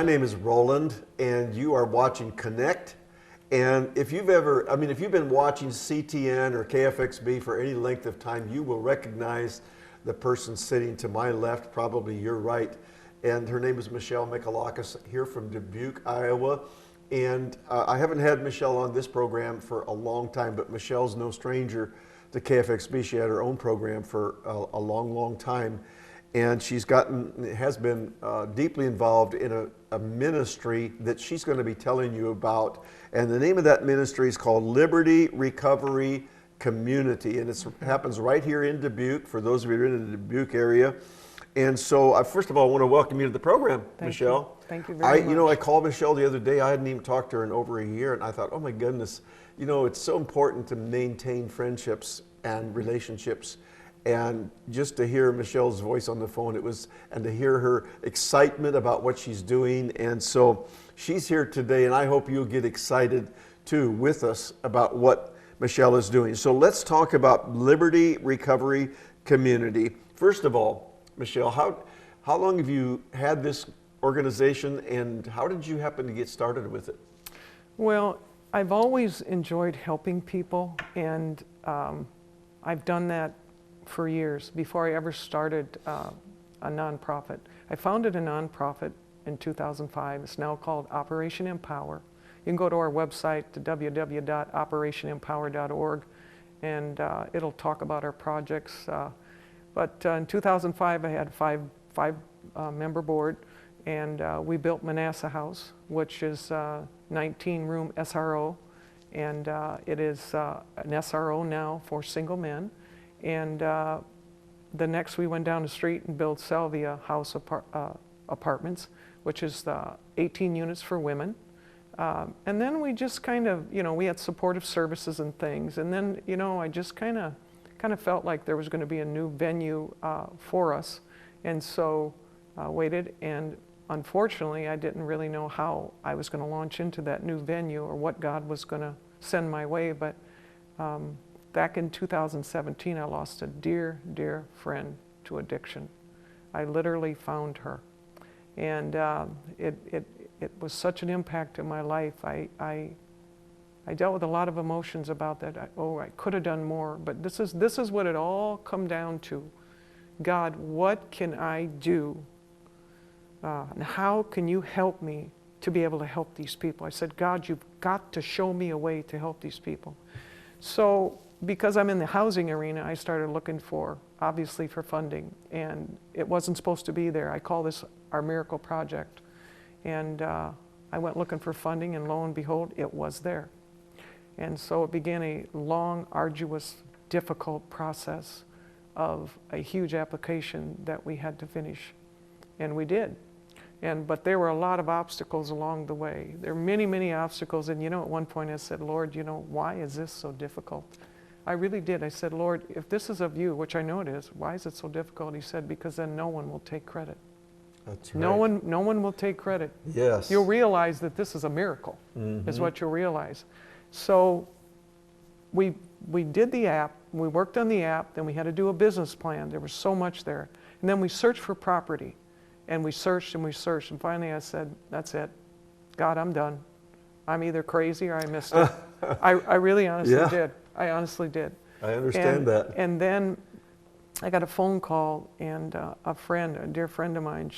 name is Roland, and you are watching Connect. And if you've been watching CTN or KFXB for any length of time, you will recognize the person sitting to my left, probably your right. And her name is Mihalakis, here from Dubuque, Iowa. And I haven't had Michelle on this program for a long time, but Michelle's no stranger to KFXB. She had her own program for a long, long time. And has been deeply involved in a ministry that she's going to be telling you about. And the name of that ministry is called Liberty Recovery Community. And it happens right here in Dubuque, for those of you who are in the Dubuque area. And so, first of all, I want to welcome you to the program, Michelle. Thank you very much. You know, I called Michelle the other day. I hadn't even talked to her in over a year. And I thought, oh my goodness, you know, it's so important to maintain friendships and relationships. And just to hear Michelle's voice on the phone, and to hear her excitement about what she's doing. And so she's here today, and I hope you'll get excited too with us about what Michelle is doing. So let's talk about Liberty Recovery Community. First of all, Michelle, how long have you had this organization, and how did you happen to get started with it? Well, I've always enjoyed helping people, and I've done that for years before I ever started a nonprofit. I founded a nonprofit in 2005. It's now called Operation Empower. You can go to our website, to www.operationempower.org, and it'll talk about our projects. But in 2005, I had a five-member board, and we built Manasseh House, which is a 19-room SRO, and it is an SRO now for single men. And the next, we went down the street and built Salvia House Apartments, which is 18 units for women. And then we just kind of, you know, we had supportive services and things. And then, you know, I just kind of felt like there was going to be a new venue for us. And so waited, and unfortunately, I didn't really know how I was going to launch into that new venue or what God was going to send my way. But back in 2017, I lost a dear, dear friend to addiction. I literally found her. And it was such an impact in my life. I dealt with a lot of emotions about that. I could have done more, but this is what it all come down to. God, what can I do? And how can you help me to be able to help these people? I said, God, you've got to show me a way to help these people. So, because I'm in the housing arena, I started looking obviously for funding, and it wasn't supposed to be there. I call this our miracle project. And I went looking for funding, and lo and behold, it was there. And so it began a long, arduous, difficult process of a huge application that we had to finish. And we did. But there were a lot of obstacles along the way. There were many, many obstacles. And you know, at one point I said, Lord, you know, why is this so difficult? I really did. I said, Lord, if this is of you, which I know it is, why is it so difficult? He said, because then no one will take credit. That's right. No one will take credit. Yes. You'll realize that this is a miracle, is what you'll realize. So we did the app, we worked on the app, then we had to do a business plan. There was so much there. And then we searched for property. And we searched and we searched. And finally I said, that's it. God, I'm done. I'm either crazy or I missed it. I really honestly did. I honestly did. I understand that. And then I got a phone call, and a dear friend of mine,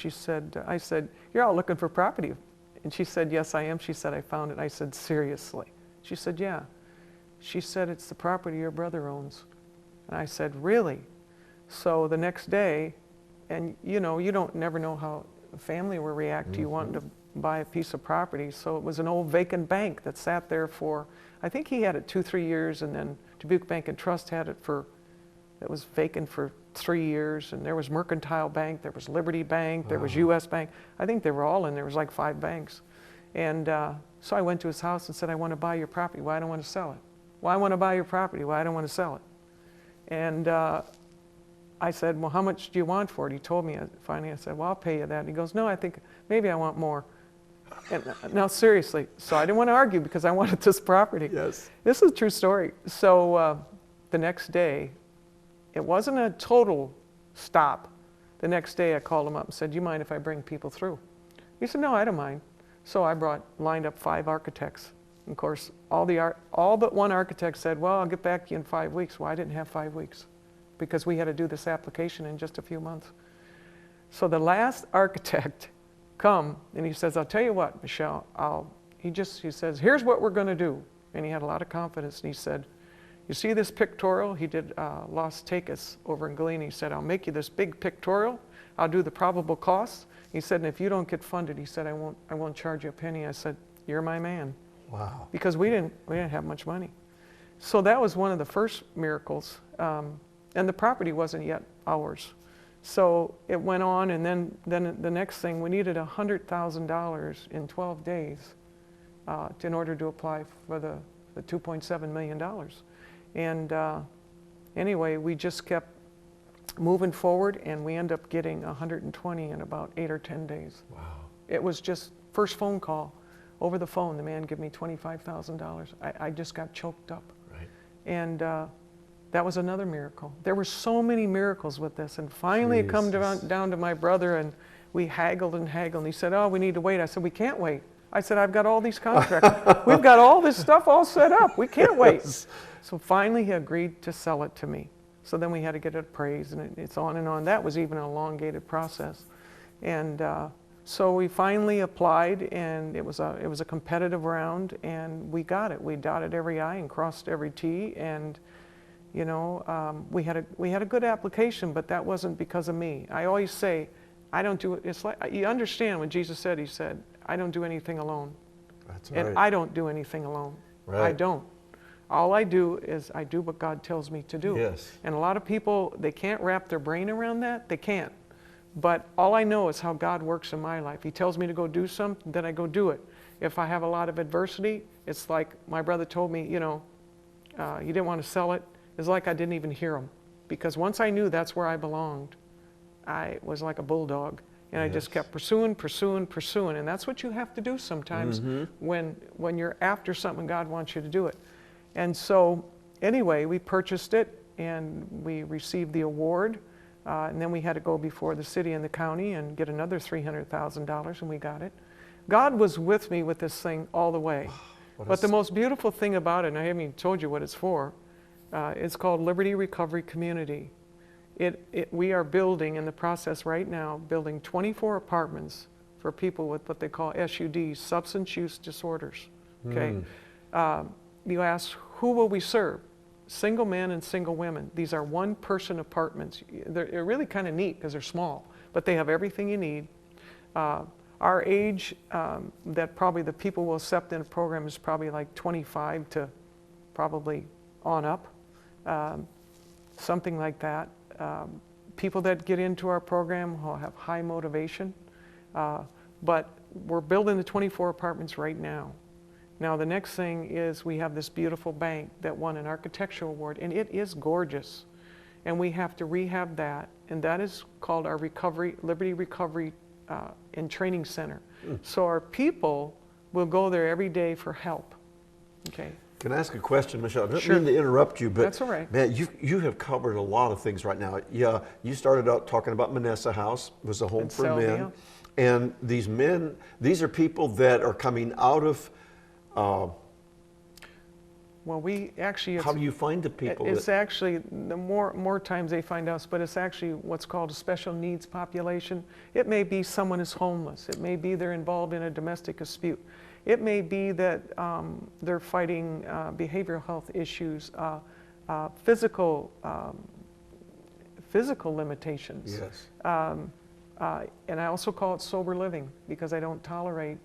I said, you're out looking for property. And she said, yes, I am. She said, I found it. I said, seriously? She said, yeah. She said, it's the property your brother owns. And I said, really? So the next day, and you know, you never know how a family will react to you wanting to buy a piece of property. So it was an old vacant bank that sat there for, I think he had it 2-3 years, and then Dubuque Bank and Trust had it it was vacant for 3 years, and there was Mercantile Bank, there was Liberty Bank, there was US Bank. I think they were all in there. Was like 5 banks. And so I went to his house and said, I want to buy your property. Why I don't want to sell it? Well, I want to buy your property. Why I don't want to sell it? And I said, well, how much do you want for it? He told me. Finally, I said, well, I'll pay you that. And he goes, no, I think maybe I want more. And, no, seriously. So I didn't want to argue because I wanted this property. Yes. This is a true story. So the next day, it wasn't a total stop. The next day I called him up and said, do you mind if I bring people through? He said, no, I don't mind. So I lined up 5 architects. And of course, all but one architect said, well, I'll get back to you in 5 weeks. Well, I didn't have 5 weeks because we had to do this application in just a few months. So the last architect come and he says, I'll tell you what, Michelle, he says, here's what we're going to do. And he had a lot of confidence. And he said, you see this pictorial? He did Las Tecas over in Galena. He said, I'll make you this big pictorial. I'll do the probable costs. He said, and if you don't get funded, he said, I won't charge you a penny. I said, you're my man. Wow. Because we didn't have much money. So that was one of the first miracles. And the property wasn't yet ours. So it went on, and then the next thing, we needed $100,000 in 12 days in order to apply for the $2.7 million. And anyway, we just kept moving forward, and we ended up getting 120 in about 8 or 10 days. Wow. It was just first phone call. Over the phone, the man gave me $25,000. I just got choked up. Right. And that was another miracle. There were so many miracles with this. And finally it come down to my brother, and we haggled and haggled. And he said, oh, we need to wait. I said, we can't wait. I said, I've got all these contracts. We've got all this stuff all set up. We can't wait. So finally he agreed to sell it to me. So then we had to get it appraised, and it's on and on. That was even an elongated process. And so we finally applied, and it was a competitive round, and we got it. We dotted every I and crossed every T, and you know, we had a good application, but that wasn't because of me. I always say, I don't do it. It's like, you understand when Jesus said, he said, I don't do anything alone. That's right. And I don't do anything alone. Right. I don't. All I do is I do what God tells me to do. Yes. And a lot of people, they can't wrap their brain around that. They can't. But all I know is how God works in my life. He tells me to go do something, then I go do it. If I have a lot of adversity, it's like my brother told me, you know, you didn't want to sell it. It's like I didn't even hear him. Because once I knew that's where I belonged, I was like a bulldog. And I just kept pursuing. And that's what you have to do sometimes when you're after something, God wants you to do it. And so anyway, we purchased it, and we received the award. And then we had to go before the city and the county and get another $300,000, and we got it. God was with me with this thing all the way. But the most beautiful thing about it, and I haven't even told you what it's for, it's called Liberty Recovery Community. We are building, in the process right now, building 24 apartments for people with what they call SUDs, substance use disorders. Okay. You ask, who will we serve? Single men and single women. These are one-person apartments. They're really kind of neat because they're small, but they have everything you need. Our age that probably the people will accept in a program is probably like 25 to probably on up, something like that. People that get into our program will have high motivation, but we're building the 24 apartments right now. Now the next thing is we have this beautiful bank that won an architectural award, and it is gorgeous. And we have to rehab that, and that is called our Liberty Recovery and Training Center. So our people will go there every day for help. Okay. Can I ask a question, Michelle? I don't Sure. mean to interrupt you, but That's all right. man, you have covered a lot of things right now. Yeah, you started out talking about Manasseh House. It was a home for men. And these men, these are people that are coming out of well, we actually... How do you find the people? It's actually, the more times they find us, but it's actually what's called a special needs population. It may be someone is homeless. It may be they're involved in a domestic dispute. It may be that they're fighting behavioral health issues, physical limitations. Yes. And I also call it sober living because I don't tolerate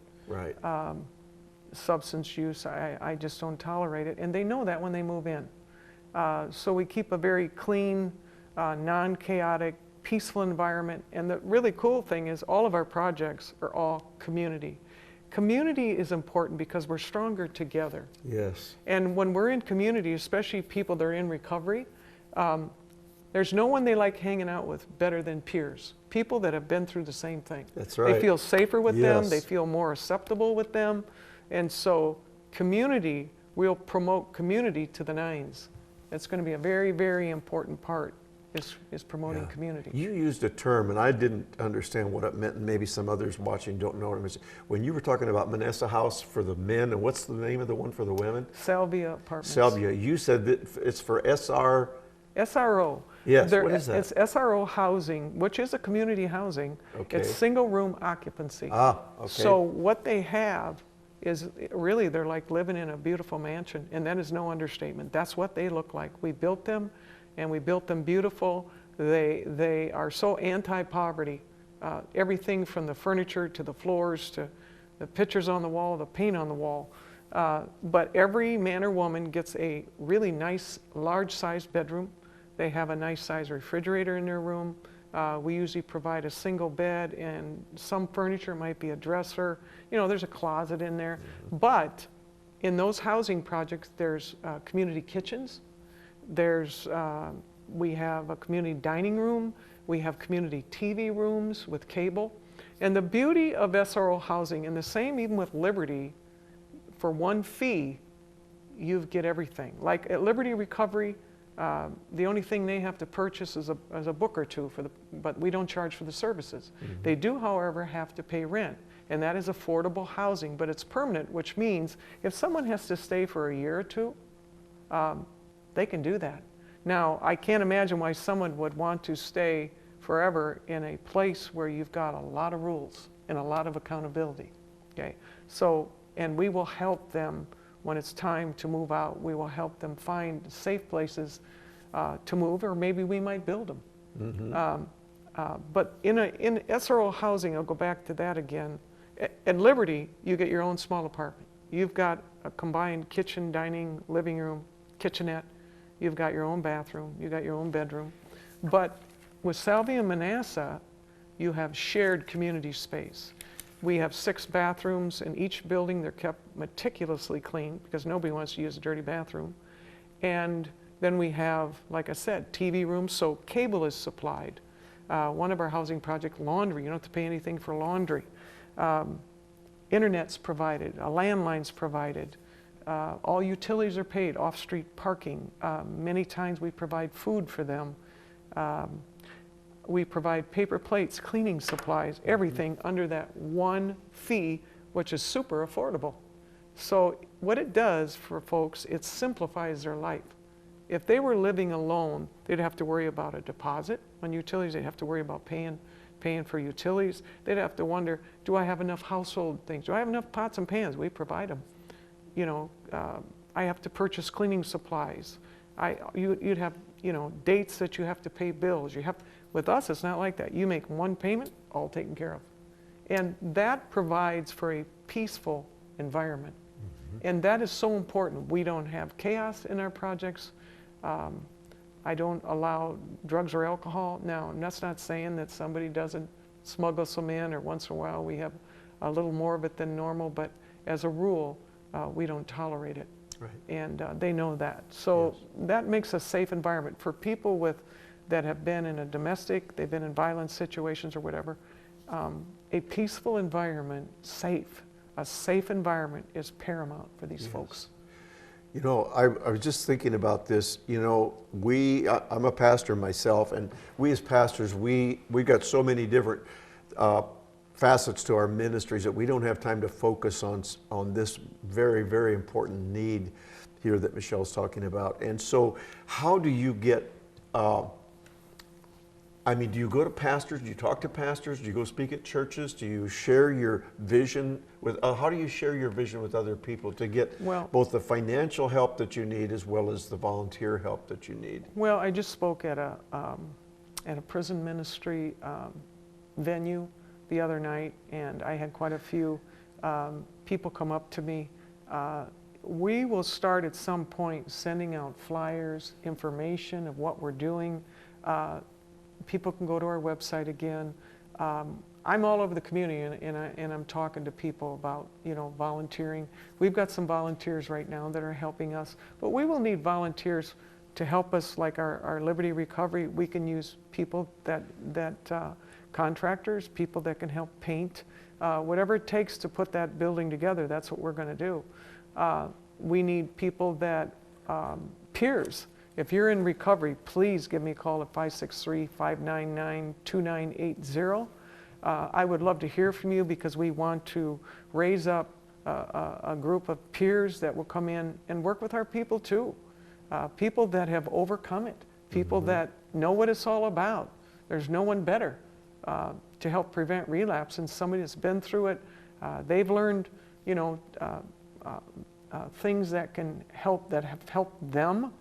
substance use. I just don't tolerate it. And they know that when they move in. So we keep a very clean, non-chaotic, peaceful environment. And the really cool thing is all of our projects are all community. Community is important because we're stronger together. Yes. And when we're in community, especially people that are in recovery, there's no one they like hanging out with better than peers. People that have been through the same thing. That's right. They feel safer with them. Yes. They feel more acceptable with them. And so community, we'll promote community to the nines. It's going to be a very, very important part is promoting Yeah. community. You used a term, and I didn't understand what it meant, and maybe some others watching don't know what it means. When you were talking about Manasseh House for the men, and what's the name of the one for the women? Salvia Apartments. Salvia. You said that it's for SR. SRO. Yes, what is that? It's SRO housing, which is a community housing. Okay. It's single room occupancy. Ah, okay. So what they have is really, they're like living in a beautiful mansion, and that is no understatement. That's what they look like. We built them, and we built them beautiful. They are so anti-poverty. Everything from the furniture to the floors to the pictures on the wall, the paint on the wall. But every man or woman gets a really nice, large-sized bedroom. They have a nice size refrigerator in their room. We usually provide a single bed, and some furniture might be a dresser. You know, there's a closet in there. Mm-hmm. But in those housing projects, there's community kitchens. We have a community dining room. We have community TV rooms with cable. And the beauty of SRO housing, and the same even with Liberty, for one fee, you get everything. Like at Liberty Recovery, the only thing they have to purchase is a book or two, but we don't charge for the services. Mm-hmm. They do, however, have to pay rent, and that is affordable housing, but it's permanent, which means if someone has to stay for a year or two, they can do that. Now, I can't imagine why someone would want to stay forever in a place where you've got a lot of rules and a lot of accountability, okay? So, and we will help them when it's time to move out. We will help them find safe places to move, or maybe we might build them. Mm-hmm. But in SRO housing, I'll go back to that again. At Liberty, you get your own small apartment. You've got a combined kitchen, dining, living room, kitchenette. You've got your own bathroom. You've got your own bedroom. But with Salvia and Manasseh, you have shared community space. We have 6 bathrooms in each building. They're kept meticulously clean because nobody wants to use a dirty bathroom. And then we have, like I said, TV rooms, so cable is supplied. One of our housing projects, laundry, you don't have to pay anything for laundry. Internet's provided, a landline's provided. All utilities are paid, off-street parking. Many times we provide food for them. We provide paper plates, cleaning supplies, everything under that one fee, which is super affordable. So what it does for folks, it simplifies their life. If they were living alone, they'd have to worry about a deposit on utilities. They'd have to worry about paying for utilities. They'd have to wonder, do I have enough household things? Do I have enough pots and pans? We provide them. You know, I have to purchase cleaning supplies. You'd have, you know, dates that you have to pay bills. With us, it's not like that. You make one payment, all taken care of. And that provides for a peaceful environment. Mm-hmm. And that is so important. We don't have chaos in our projects. I don't allow drugs or alcohol. Now, that's not saying that somebody doesn't smuggle some in, or once in a while we have a little more of it than normal, but as a rule, we don't tolerate it. Right. And they know that. So yes, that makes a safe environment for people that have been in a domestic, they've been in violent situations or whatever. A peaceful environment, a safe environment is paramount for these folks. You know, I was just thinking about this. You know, I'm a pastor myself, and we as pastors, we've got so many different facets to our ministries that we don't have time to focus on this very, very important need here that Michelle's talking about. And so how do you get, I mean, do you go to pastors? Do you talk to pastors? Do you go speak at churches? Do you share your vision with, how do you share your vision with other people to get both the financial help that you need as well as the volunteer help that you need? Well, I just spoke at a prison ministry venue the other night, and I had quite a few people come up to me. We will start at some point sending out flyers, information of what we're doing. People can go to our website again. I'm all over the community, and I'm talking to people about, you know, volunteering. We've got some volunteers right now that are helping us, but we will need volunteers to help us, like our Liberty Recovery. We can use people contractors, people that can help paint, whatever it takes to put that building together. That's what we're going to do. We need people that peers If you're in recovery, please give me a call at 563-599-2980. I would love to hear from you because we want to raise up a group of peers that will come in and work with our people too. People that have overcome it, people that know what it's all about. There's no one better to help prevent relapse than somebody that's been through it. They've learned, things that can help, that have helped them,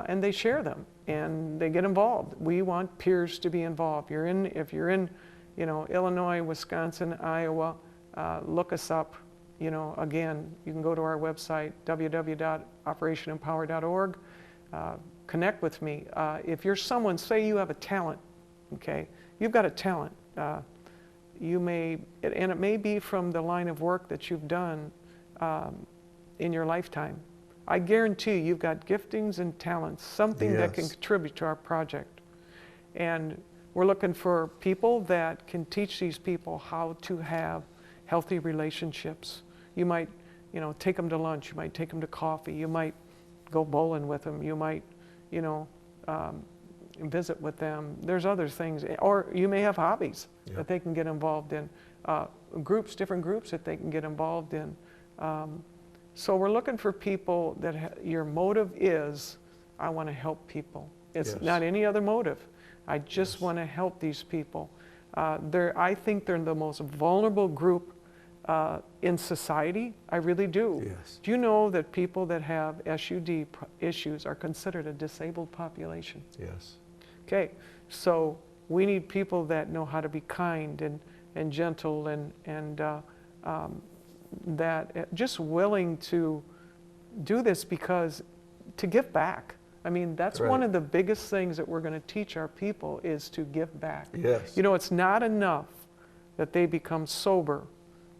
and they share them and they get involved. We want peers to be involved. If you're in, Illinois, Wisconsin, Iowa, look us up. Again, you can go to our website, www.operationempower.org. Connect with me. If you're someone, say you have a talent, okay? You've got a talent. And it may be from the line of work that you've done in your lifetime. I guarantee you've got giftings and talents, something that can contribute to our project. And we're looking for people that can teach these people how to have healthy relationships. You might, take them to lunch. You might take them to coffee. You might go bowling with them. You might, visit with them. There's other things. Or you may have hobbies that they can get involved in. Different groups that they can get involved in. So we're looking for people that your motive is, I want to help people. It's not any other motive. I just want to help these people. I think they're the most vulnerable group in society. I really do. Yes. Do you know that people that have SUD issues are considered a disabled population? Yes. Okay, so we need people that know how to be kind and gentle and that just willing to do this because to give back. I mean, that's one of the biggest things that we're going to teach our people is to give back. Yes. It's not enough that they become sober.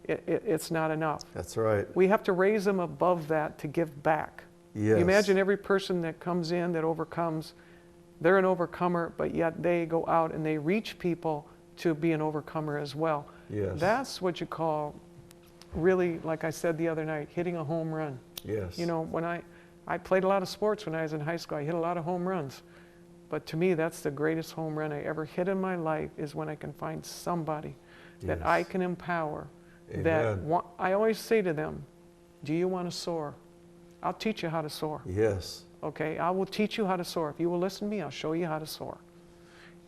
It's not enough. That's right. We have to raise them above that to give back. Yes. You imagine every person that comes in that overcomes, they're an overcomer, but yet they go out and they reach people to be an overcomer as well. Yes. That's what you call really, like I said the other night, hitting a home run. Yes. When I played a lot of sports when I was in high school. I hit a lot of home runs. But to me, that's the greatest home run I ever hit in my life is when I can find somebody that I can empower. I always say to them, do you want to soar? I'll teach you how to soar. Yes. Okay, I will teach you how to soar. If you will listen to me, I'll show you how to soar.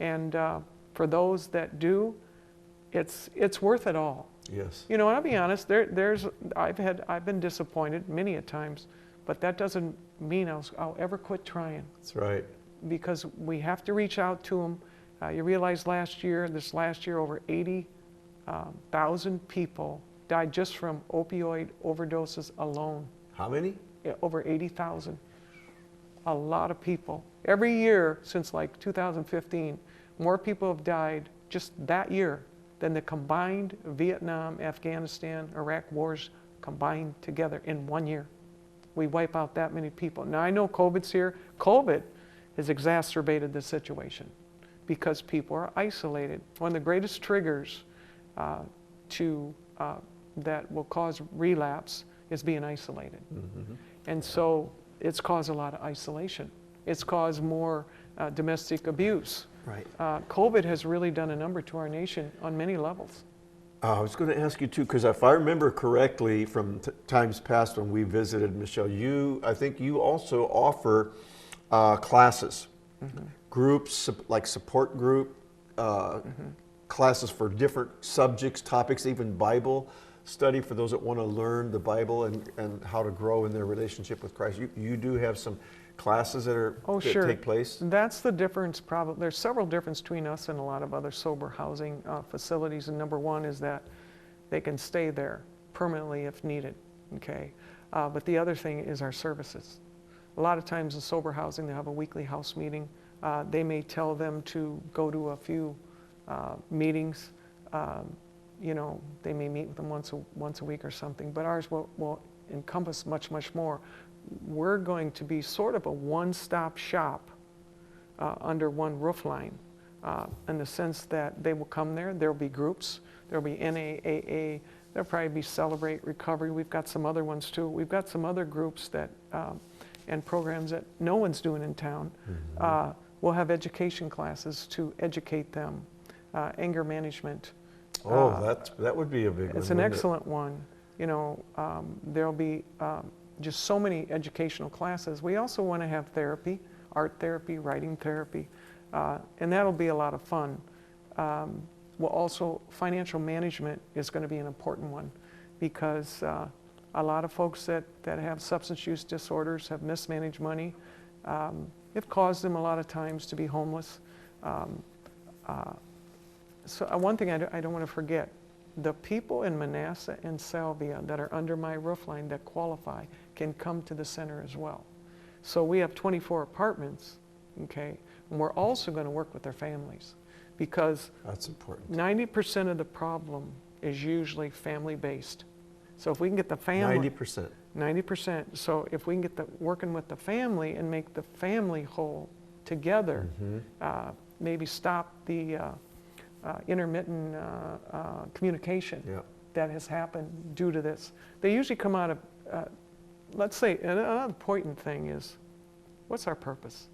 And for those that do, it's worth it all. Yes. I'll be honest, I've been disappointed many a times, but that doesn't mean I'll ever quit trying. That's right. Because we have to reach out to them. You realize this last year, over 80,000 people died just from opioid overdoses alone. How many? Over 80,000. A lot of people. Every year since like 2015, more people have died just that year than the combined Vietnam, Afghanistan, Iraq wars combined together in 1 year. We wipe out that many people. Now I know COVID's here. COVID has exacerbated the situation because people are isolated. One of the greatest triggers that will cause relapse is being isolated. And so it's caused a lot of isolation. It's caused more domestic abuse. Right. COVID has really done a number to our nation on many levels. I was going to ask you too, because if I remember correctly from times past when we visited, Michelle, I think you also offer classes, groups like support group, classes for different subjects, topics, even Bible study for those that want to learn the Bible and how to grow in their relationship with Christ. You do have some classes that take place? That's the difference. Probably there's several differences between us and a lot of other sober housing facilities. And number one is that they can stay there permanently if needed. Okay, but the other thing is our services. A lot of times in sober housing, they have a weekly house meeting. They may tell them to go to a few meetings. They may meet with them once a week or something. But ours will encompass much, much more. We're going to be sort of a one-stop shop under one roof line in the sense that they will come there. There'll be groups. There'll be NAAA. There'll probably be Celebrate Recovery. We've got some other ones too. We've got some other groups that and programs that no one's doing in town. We'll have education classes to educate them, anger management. Oh, that would be a big one. It's an excellent one. You know, there'll be just so many educational classes. We also want to have therapy, art therapy, writing therapy, and that'll be a lot of fun. Well, also, financial management is going to be an important one, because a lot of folks that have substance use disorders have mismanaged money. It caused them a lot of times to be homeless. So one thing I don't want to forget, the people in Manassas and Salvia that are under my roof line that qualify can come to the center as well. So we have 24 apartments, okay? And we're also going to work with their families, because that's important. 90% of the problem is usually family-based. So if we can get the family... 90%. 90%. So if we can get working with the family and make the family whole together, maybe stop the intermittent communication that has happened due to this. They usually come out of, let's say, another important thing is, what's our purpose?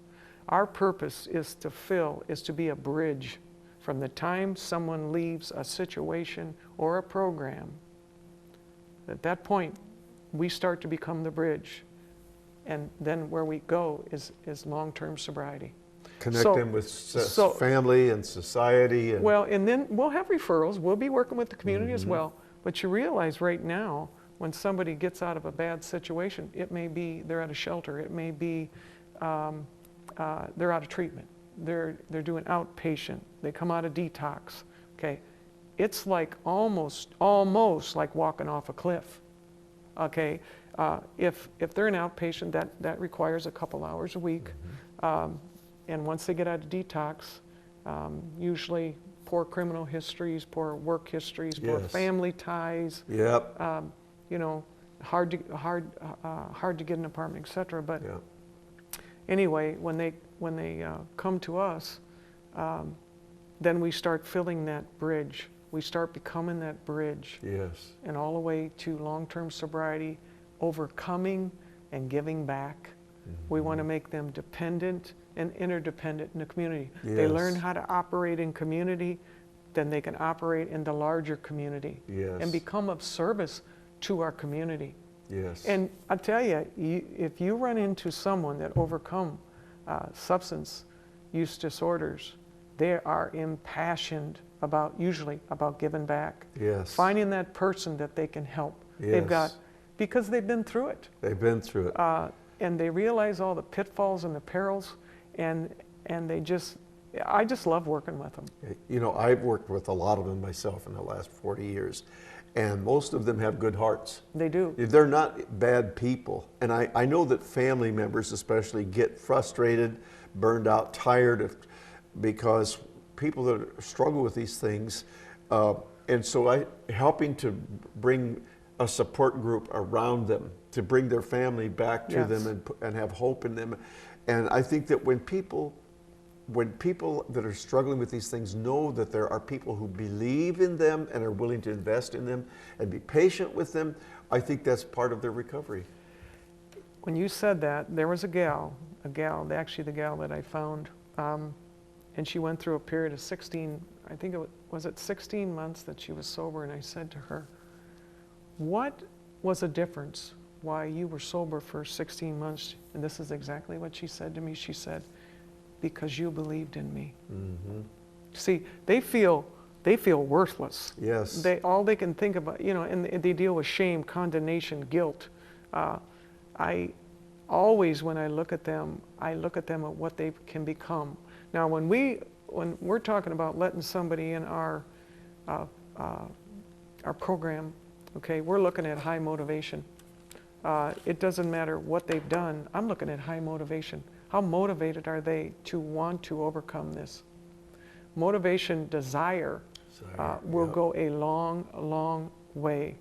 Our purpose is to be a bridge from the time someone leaves a situation or a program. At that point, we start to become the bridge. And then where we go is long-term sobriety. Connect them with family and society. And well, and then we'll have referrals. We'll be working with the community as well. But you realize right now, when somebody gets out of a bad situation, it may be they're at a shelter. It may be they're out of treatment. They're doing outpatient. They come out of detox. Okay, it's like almost like walking off a cliff. Okay, if they're an outpatient, that requires a couple hours a week. And once they get out of detox, usually poor criminal histories, poor work histories, poor family ties. You know, hard to get an apartment, etc. But anyway, when they come to us, then we start filling that bridge. We start becoming that bridge. And all the way to long-term sobriety, overcoming and giving back. We want to make them dependent and interdependent in the community. They learn how to operate in community, then they can operate in the larger community and become of service to our community. And I tell you, if you run into someone that overcome substance use disorders, they are impassioned usually about giving back. Finding that person that they can help. They've got, because they've been through it. They've been through it. And they realize all the pitfalls and the perils, and I just love working with them. You know, I've worked with a lot of them myself in the last 40 years, and most of them have good hearts. They do. They're not bad people. And I know that family members especially get frustrated, burned out, tired, because people that struggle with these things, and so helping to bring a support group around them, to bring their family back to them and have hope in them. And I think that when people that are struggling with these things know that there are people who believe in them and are willing to invest in them and be patient with them, I think that's part of their recovery. When you said that, there was a gal, actually the gal that I found, and she went through a period of 16, I think was it 16 months that she was sober, and I said to her, what was the difference why you were sober for 16 months? And this is exactly what she said to me. She said, because you believed in me. See, they feel worthless. All they can think about, you know, and they deal with shame, condemnation, guilt. I always, when I look at them at what they can become. Now, when we're talking about letting somebody in our program, okay, we're looking at high motivation. It doesn't matter what they've done. I'm looking at high motivation. How motivated are they to want to overcome this? Motivation, desire will go a long, long way.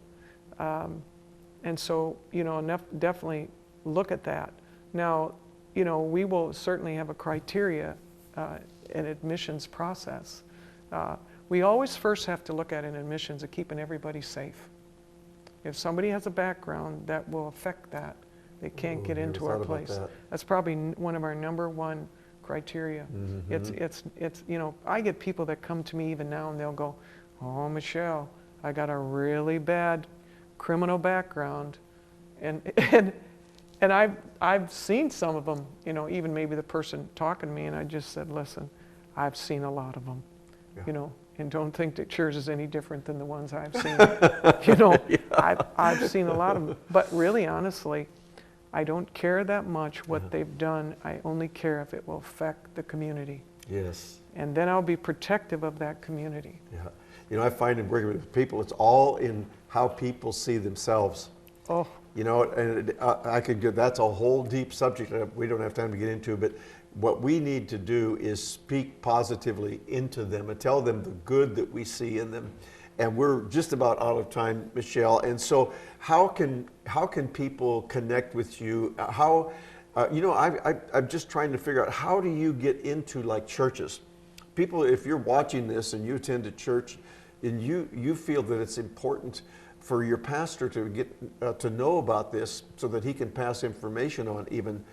And so, you know, definitely look at that. Now, you know, we will certainly have a criteria, an admissions process. We always first have to look at an admissions of keeping everybody safe. If somebody has a background that will affect that, They can't get never into our thought about place. that. That's probably one of our #1 criteria. It's you know, I get people that come to me even now and they'll go, "Oh, Michelle, I got a really bad criminal background," and and I've seen some of them, you know, even maybe the person talking to me, and I just said, "Listen, I've seen a lot of them, you know, and don't think that yours is any different than the ones I've seen." You know, I've seen a lot of them, but really, honestly, I don't care that much what they've done. I only care if it will affect the community. Yes. And then I'll be protective of that community. Yeah. You know, I find in working with people, it's all in how people see themselves. Oh, You know, and I could get, that's a whole deep subject that we don't have time to get into, but what we need to do is speak positively into them and tell them the good that we see in them. And we're just about out of time, Michelle. And so how can people connect with you? You know, I'm just trying to figure out, how do you get into like churches? People, if you're watching this and you attend a church and you feel that it's important for your pastor to get to know about this so that he can pass information on even,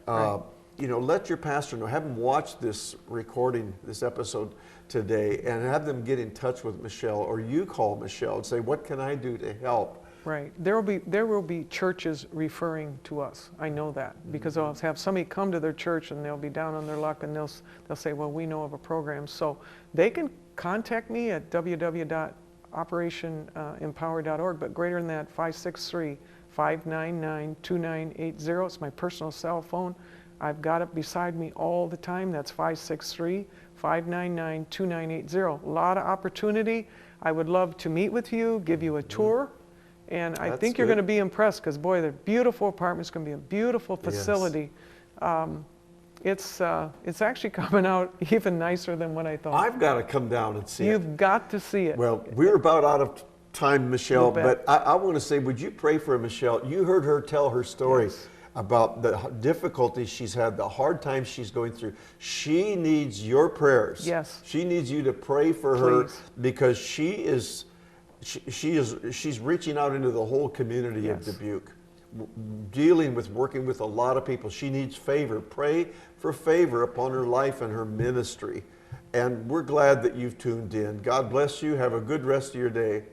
Right. you know, let your pastor know, have them watch this recording, this episode today, and have them get in touch with Michelle, or you call Michelle and say, what can I do to help? right. There will be churches referring to us. I know that because I'll have somebody come to their church and they'll be down on their luck and they'll say, well, we know of a program. So they can contact me at www.operationempower.org, but greater than that, 563-599-2980. It's my personal cell phone. I've got it beside me all the time. That's 563-599-2980. A lot of opportunity. I would love to meet with you, give you a tour. And I think you're going to be impressed because, boy, they're beautiful apartments, going to be a beautiful facility. Yes. It's actually coming out even nicer than what I thought. I've got to come down and see it. You've got to see it. Well, we're about out of time, Michelle, but I want to say, would you pray for Michelle? You heard her tell her story about the difficulties she's had, the hard times she's going through. She needs your prayers. Yes. She needs you to pray for her because she's reaching out into the whole community of Dubuque, dealing with, working with a lot of people. She needs favor. Pray for favor upon her life and her ministry. And we're glad that you've tuned in. God bless you. Have a good rest of your day.